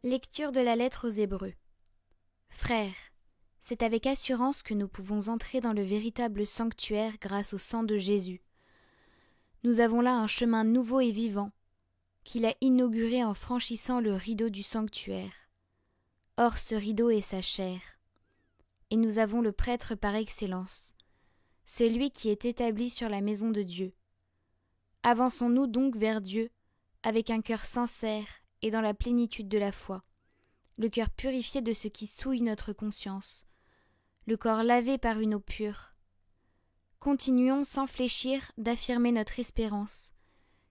Lecture de la lettre aux Hébreux. Frères, c'est avec assurance que nous pouvons entrer dans le véritable sanctuaire grâce au sang de Jésus. Nous avons là un chemin nouveau et vivant, qu'il a inauguré en franchissant le rideau du sanctuaire. Or ce rideau est sa chair. Et nous avons le prêtre par excellence, celui qui est établi sur la maison de Dieu. Avançons-nous donc vers Dieu, avec un cœur sincère et dans la plénitude de la foi, le cœur purifié de ce qui souille notre conscience, le corps lavé par une eau pure. Continuons sans fléchir d'affirmer notre espérance,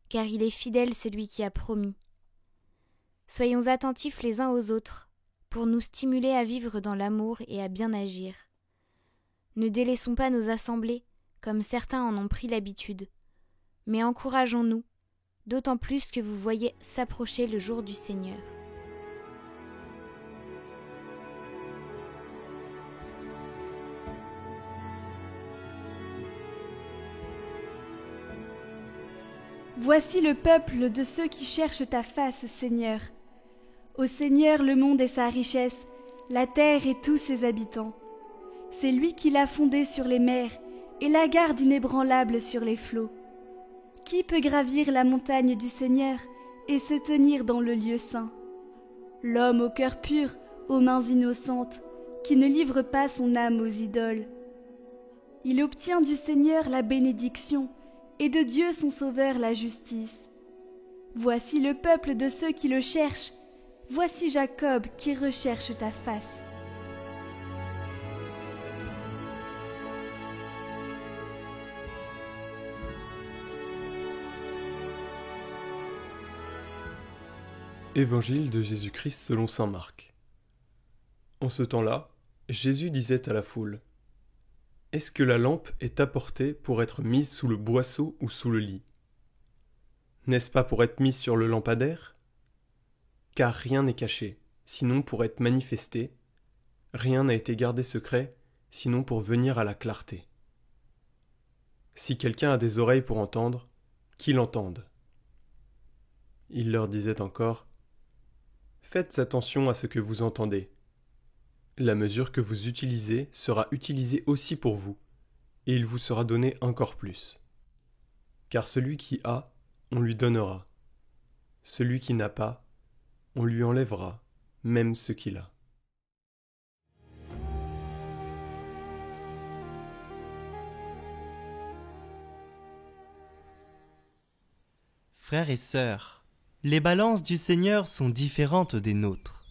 car il est fidèle celui qui a promis. Soyons attentifs les uns aux autres, pour nous stimuler à vivre dans l'amour et à bien agir. Ne délaissons pas nos assemblées, comme certains en ont pris l'habitude, mais encourageons-nous, d'autant plus que vous voyez s'approcher le jour du Seigneur. Voici le peuple de ceux qui cherchent ta face, Seigneur. Au Seigneur le monde et sa richesse, la terre et tous ses habitants. C'est lui qui l'a fondée sur les mers et la garde inébranlable sur les flots. Qui peut gravir la montagne du Seigneur et se tenir dans le lieu saint? L'homme au cœur pur, aux mains innocentes, qui ne livre pas son âme aux idoles. Il obtient du Seigneur la bénédiction et de Dieu son Sauveur la justice. Voici le peuple de ceux qui le cherchent, voici Jacob qui recherche ta face. Évangile de Jésus-Christ selon saint Marc. En ce temps-là, Jésus disait à la foule : « Est-ce que la lampe est apportée pour être mise sous le boisseau ou sous le lit ? N'est-ce pas pour être mise sur le lampadaire ? Car rien n'est caché, sinon pour être manifesté. Rien n'a été gardé secret, sinon pour venir à la clarté. Si quelqu'un a des oreilles pour entendre, qu'il entende. » Il leur disait encore : « Faites attention à ce que vous entendez. La mesure que vous utilisez sera utilisée aussi pour vous, et il vous sera donné encore plus. Car celui qui a, on lui donnera. Celui qui n'a pas, on lui enlèvera, même ce qu'il a. » Frères et sœurs, les balances du Seigneur sont différentes des nôtres.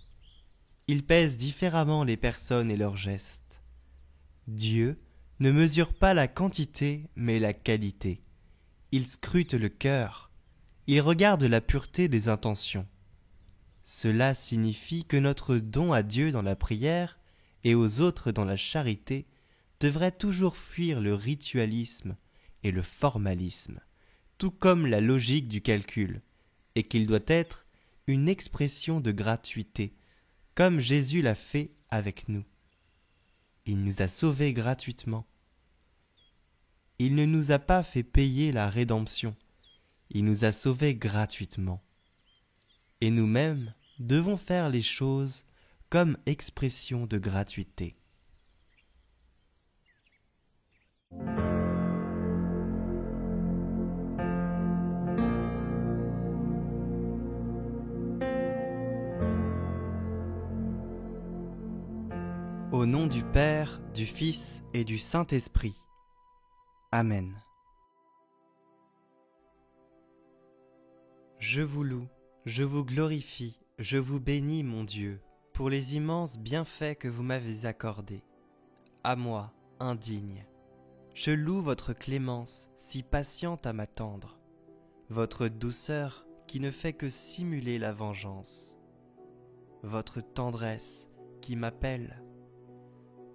Il pèse différemment les personnes et leurs gestes. Dieu ne mesure pas la quantité, mais la qualité. Il scrute le cœur. Il regarde la pureté des intentions. Cela signifie que notre don à Dieu dans la prière et aux autres dans la charité devrait toujours fuir le ritualisme et le formalisme, tout comme la logique du calcul, et qu'il doit être une expression de gratuité, comme Jésus l'a fait avec nous. Il nous a sauvés gratuitement. Il ne nous a pas fait payer la rédemption, il nous a sauvés gratuitement. Et nous-mêmes devons faire les choses comme expression de gratuité. Au nom du Père, du Fils et du Saint-Esprit. Amen. Je vous loue, je vous glorifie, je vous bénis, mon Dieu, pour les immenses bienfaits que vous m'avez accordés. À moi, indigne. Je loue votre clémence, si patiente à m'attendre, votre douceur qui ne fait que simuler la vengeance, votre tendresse qui m'appelle,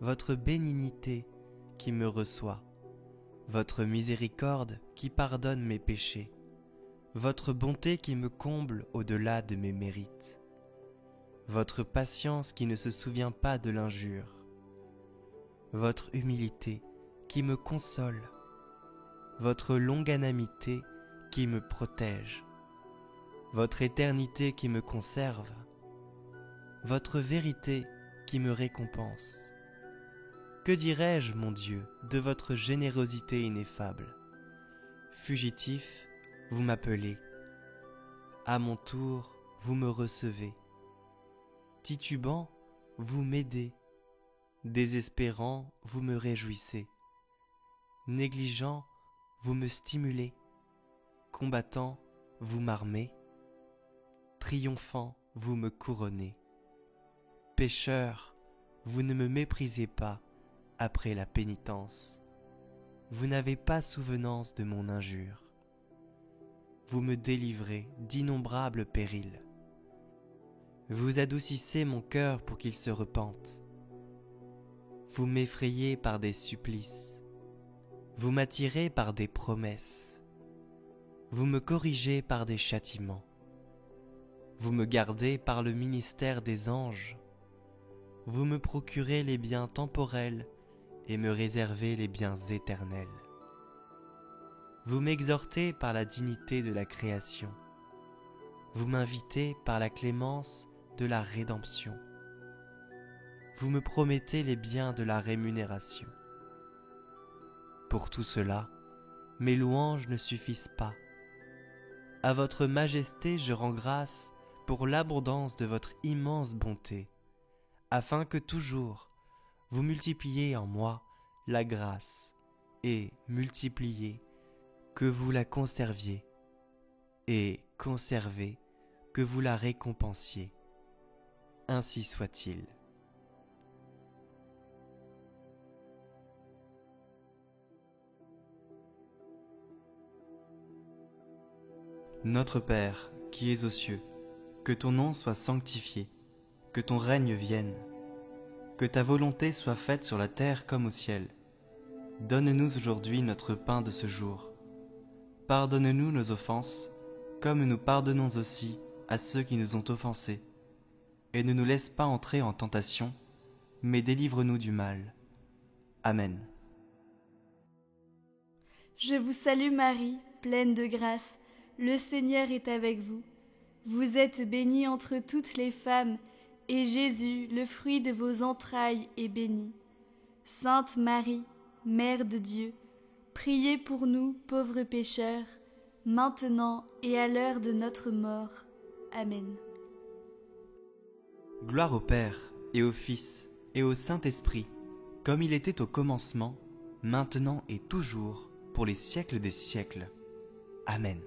votre bénignité qui me reçoit, votre miséricorde qui pardonne mes péchés, votre bonté qui me comble au-delà de mes mérites, votre patience qui ne se souvient pas de l'injure, votre humilité qui me console, votre longanimité qui me protège, votre éternité qui me conserve, votre vérité qui me récompense. Que dirais-je, mon Dieu, de votre générosité ineffable? Fugitif, vous m'appelez. À mon tour, vous me recevez. Titubant, vous m'aidez. Désespérant, vous me réjouissez. Négligent, vous me stimulez. Combattant, vous m'armez. Triomphant, vous me couronnez. Pécheur, vous ne me méprisez pas après la pénitence. Vous n'avez pas souvenance de mon injure. Vous me délivrez d'innombrables périls. Vous adoucissez mon cœur pour qu'il se repente. Vous m'effrayez par des supplices. Vous m'attirez par des promesses. Vous me corrigez par des châtiments. Vous me gardez par le ministère des anges. Vous me procurez les biens temporels et me réservez les biens éternels. Vous m'exhortez par la dignité de la création. Vous m'invitez par la clémence de la rédemption. Vous me promettez les biens de la rémunération. Pour tout cela, mes louanges ne suffisent pas. À votre majesté je rends grâce pour l'abondance de votre immense bonté, afin que toujours vous multipliez en moi la grâce, et multipliez que vous la conserviez, et conservez que vous la récompensiez. Ainsi soit-il. Notre Père, qui es aux cieux, que ton nom soit sanctifié, que ton règne vienne, que ta volonté soit faite sur la terre comme au ciel. Donne-nous aujourd'hui notre pain de ce jour. Pardonne-nous nos offenses, comme nous pardonnons aussi à ceux qui nous ont offensés. Et ne nous laisse pas entrer en tentation, mais délivre-nous du mal. Amen. Je vous salue Marie, pleine de grâce, le Seigneur est avec vous. Vous êtes bénie entre toutes les femmes, et Jésus, le fruit de vos entrailles, est béni. Sainte Marie, Mère de Dieu, priez pour nous, pauvres pécheurs, maintenant et à l'heure de notre mort. Amen. Gloire au Père, et au Fils, et au Saint-Esprit, comme il était au commencement, maintenant et toujours, pour les siècles des siècles. Amen.